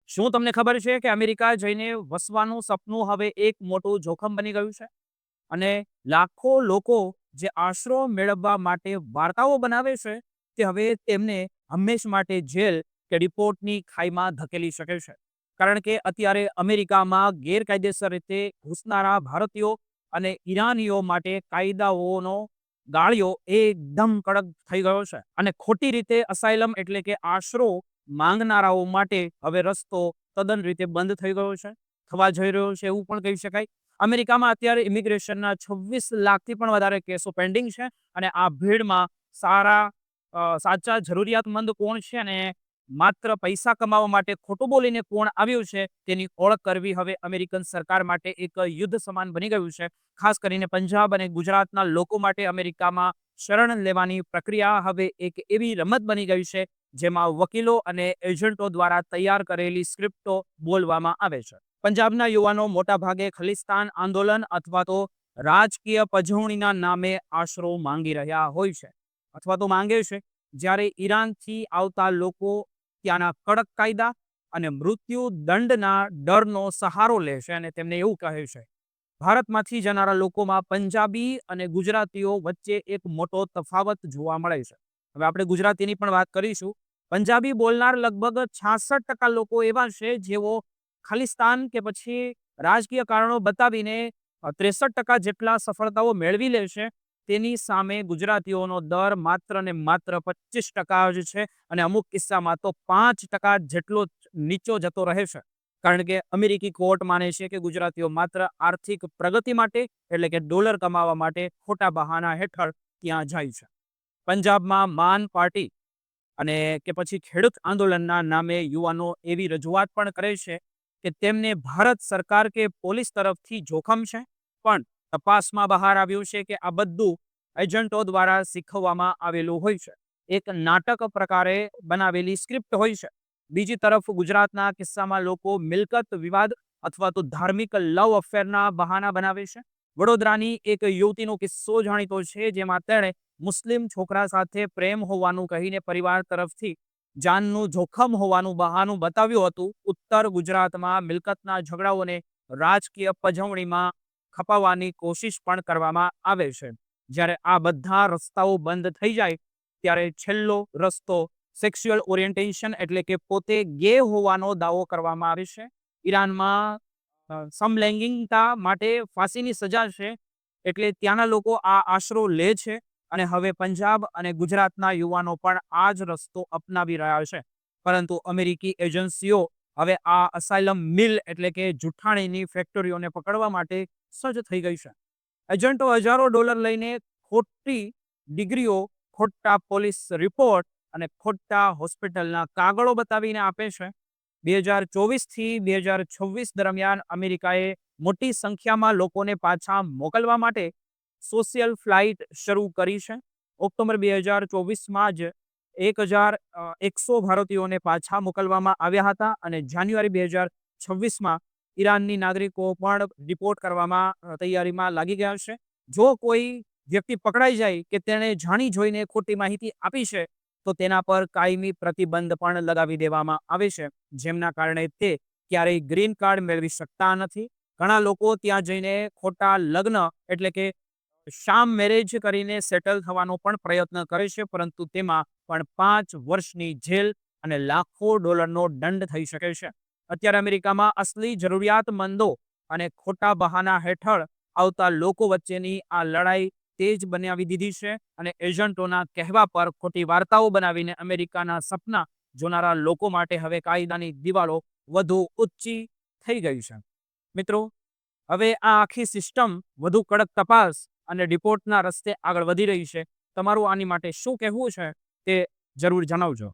શું તમને ખબર છે કે અમેરિકા જઈને વસવાનું સપનું હવે એક મોટું જોખમ બની ગયું છે? અને લાખો લોકો જે આશરો મેળવવા માટે વાર્તાઓ બનાવે છે, તે હવે તેમને હંમેશ માટે જેલ કે રિપોર્ટની ખાઈમાં ધકેલી શકે છે. કારણ કે અત્યારે અમેરિકામાં ગેરકાયદેસર રીતે ઘૂસનારા ભારતીયો અને ઈરાનીઓ માટે કાયદાઓનો ગાળિયો એકદમ કડક થઈ ગયો છે. અને ખોટી રીતે અસાયલમ એટલે કે આશરો માંગનારાઓ માટે હવે રસ્તો તદ્દન રીતે બંધ થઈ ગયો છે, થવા જઈ રહ્યો છે એવું પણ કહી શકાય. અમેરિકામાં અત્યારે ઇમિગ્રેશનના 26 લાખથી પણ વધારે કેસો પેન્ડિંગ છે. અને આ ભીડમાં સાચા જરૂરિયાતમંદ કોણ છે અને માત્ર પૈસા કમાવા માટે ખોટું બોલીને કોણ આવ્યું છે તેની ઓળખ કરવી હવે અમેરિકન સરકાર માટે એક યુદ્ધ સમાન બની ગયું છે. ખાસ કરીને પંજાબ અને ગુજરાતના લોકો માટે અમેરિકામાં શરણ લેવાની પ્રક્રિયા હવે એક એવી રમત બની ગઈ છે જેમાં વકીલો અને એજન્ટો દ્વારા તૈયાર કરેલી સ્ક્રિપ્ટો બોલવામાં આવે છે. પંજાબના યુવાનો મોટાભાગે ખલિસ્તાન આંદોલન અથવા તો રાજકીય પજવણીના નામે આશરો માંગી રહ્યા હોય છે અથવા તો માંગે છે. જ્યારે ઈરાનથી આવતા લોકો ત્યાંના કડક કાયદા અને મૃત્યુ દંડના ડરનો સહારો લે છે અને તેમને એવું કહે છે. ભારતમાંથી જનારા લોકોમાં પંજાબી અને ગુજરાતીઓ વચ્ચે એક મોટો તફાવત જોવા મળે છે. હવે આપણે ગુજરાતીની પણ વાત કરીશું. પંજાબી બોલનાર લગભગ 66% લોકો એવા છે જેઓ ખાલિસ્તાન કે પછી રાજકીય કારણો બતાવીને 63% જેટલા સફળતાઓ મેળવી લે છે. તેની સામે ગુજરાતીઓનો દર માત્ર ને માત્ર 25% જ છે. અને અમુક કિસ્સામાં તો 5% જેટલો નીચો જતો રહે છે. કારણ કે અમેરિકી કોર્ટ માને છે કે ગુજરાતીઓ માત્ર આર્થિક પ્રગતિ માટે એટલે કે ડોલર કમાવા માટે ખોટા બહાના હેઠળ ત્યાં જાય છે. પંજાબમાં માન પાર્ટી અને કે પછી ખેડૂત આંદોલનના નામે યુવાનો એવી રજૂઆત પણ કરે છે કે તેમને ભારત સરકાર કે પોલીસ તરફથી જોખમ છે. પણ તપાસમાં બહાર આવ્યું છે કે આ બધું એજન્ટો દ્વારા શીખવવામાં આવેલું હોય છે. એક નાટક પ્રકારે બનાવેલી સ્ક્રિપ્ટ હોય છે. બીજી તરફ ગુજરાતના કિસ્સામાં લોકો મિલકત વિવાદ અથવા તો ધાર્મિક લવ અફેરના બહાના બનાવે છે. વડોદરાની એક યુવતીનો કિસ્સો જાણીતો છે જેમાં તેણે મુસ્લિમ છોકરા સાથે પ્રેમ હોવાનું કહીને પરિવાર તરફથી જાનનું જોખમ હોવાનું બહાનું બતાવ્યું હતું. ઉત્તર ગુજરાતમાં મિલકતના ઝઘડાઓને રાજકીય પજવણીમાં ખપાવવાની કોશિશ પણ કરવામાં આવે છે. જ્યારે આ બધા રસ્તાઓ બંધ થઈ જાય ત્યારે છેલ્લો રસ્તો સેક્સ્યુઅલ ઓરિએન્ટેશન એટલે કે પોતે ગે હોવાનો દાવો કરવામાં આવે છે. ઈરાનમાં સમલૈંગિકતા માટે ફાંસીની સજા છે. એટલે ત્યાંના લોકો આ આશરો લે છે. અને હવે પંજાબ અને ગુજરાતના યુવાનો પણ આ જ રસ્તો અપનાવી રહ્યા છે. પરંતુ અમેરિકી એજન્સીઓ હવે આ અસાયલમ મિલ એટલે કે જુઠ્ઠાણીની ફેક્ટરીઓને પકડવા માટે સજ્જ થઈ ગઈ છે. એજન્ટો હજારો ડોલર લઈને ખોટી ડિગ્રીઓ, ખોટા પોલીસ રિપોર્ટ અને ખોટા હોસ્પિટલના કાગળો બતાવીને આપે છે. 2024 થી 2026 દરમિયાન અમેરિકાએ મોટી સંખ્યામાં લોકોને પાછા મોકલવા માટે સોશિયલ ફ્લાઇટ શરૂ કરી છે. ઓક્ટોબર 2024માં જ 1100 ભારતીયોને પાછા મોકલવામાં આવ્યા હતા અને જાન્યુઆરી 2026માં ઈરાનની નાગરિકો પણ ડિપોર્ટ કરવામાં તૈયારીમાં લાગી ગયા છે. જો કોઈ વ્યક્તિ પકડાઈ જાય કે તેણે જાણી જોઈને ખોટી માહિતી આપી છે તો તેના પર કાયમી પ્રતિબંધ પણ લગાવી દેવામાં આવે છે. જેમના કારણે તે ક્યારેય ગ્રીન કાર્ડ મેળવી શકતા નથી. ઘણા લોકો ત્યાં જઈને ખોટા લગ્ન એટલે કે શામ મેરેજ કરીને સેટલ થવાનો પણ પ્રયત્ન કરે છે. પરંતુ તેમાં પણ 5 વર્ષની જેલ અને લાખો ડોલરનો દંડ થઈ શકે છે. અત્યારે અમેરિકામાં અસલી જરૂરિયાતમંદો અને ખોટા બહાના હેઠળ આવતા લોકો વચ્ચેની આ લડાઈ તેજ બનાવી દીધી છે. અને એજન્ટોના કહેવા પર ખોટી વાર્તાઓ બનાવીને અમેરિકાના સપના જોનારા લોકો માટે હવે કાયદાની દિવાલો વધુ ઊંચી થઈ ગઈ છે. મિત્રો, હવે આ આખી સિસ્ટમ વધુ કડક તપાસ અને રિપોર્ટના રસ્તે આગળ વધી રહી છે. તમારું આની માટે શું કહેવું છે તે જરૂર જણાવજો.